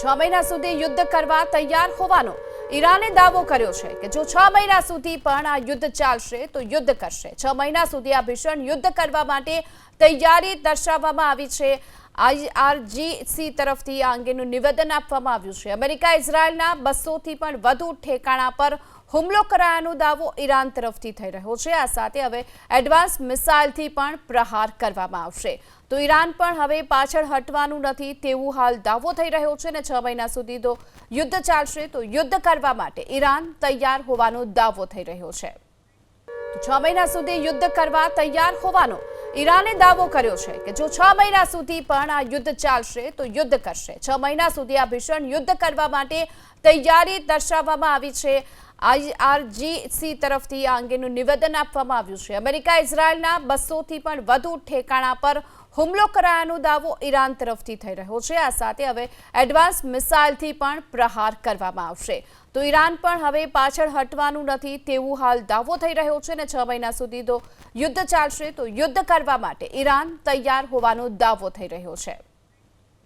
6 મહિના સુધી યુદ્ધ કરવા તૈયાર હોવાનો ઈરાને દાવો કર્યો છે કે જો 6 મહિના સુધી પણ આ યુદ્ધ ચાલશે તો યુદ્ધ કરશે। 6 મહિના સુધી આ ભીષણ યુદ્ધ કરવા માટે તૈયારી દર્શાવવામાં આવી છે। IRGC તરફથી આ અંગેનું નિવેદન આપવામાં આવ્યું છે। અમેરિકા ઇઝરાયલના 200 થી પણ વધુ ઠેકાણા પર હુમલો કરાયાનો દાવો ઈરાન તરફથી થઈ રહ્યો છે। આ સાથે હવે એડવાન્સ મિસાઇલથી પણ પ્રહાર કરવામાં આવશે। તો ઈરાન પણ હવે પાછળ હટવાનું નથી તેવું હાલ દાવો થઈ રહ્યો છે અને 6 મહિના સુધી તો યુદ્ધ ચાલશે તો યુદ્ધ કરવા માટે ઈરાન તૈયાર હોવાનો દાવો થઈ રહ્યો છે। 6 મહિના સુધી યુદ્ધ કરવા તૈયાર હોવાનો ઈરાને દાવો કર્યો છે કે જો 6 મહિના સુધી પણ આ યુદ્ધ ચાલશે તો યુદ્ધ કરશે। 6 મહિના સુધી આ ભીષણ યુદ્ધ કરવા માટે તૈયારી દર્શાવવામાં આવી છે। IRGC તરફથી આ અંગેનું નિવેદન આપવામાં આવ્યું છે। અમેરિકા ઇઝરાયલના 200 થી પણ વધુ ઠેકાણા પર હુમલો કરાયાનો દાવો ઈરાન તરફથી થઈ રહ્યો છે। આ સાથે હવે એડવાન્સ મિસાઇલથી પણ પ્રહાર કરવામાં આવશે। તો ઈરાન પણ હવે પાછળ હટવાનું નથી તેવું હાલ દાવો થઈ રહ્યો છે અને 6 મહિના સુધી તો યુદ્ધ ચાલશે તો યુદ્ધ કરવા માટે ઈરાન તૈયાર હોવાનો દાવો થઈ રહ્યો છે।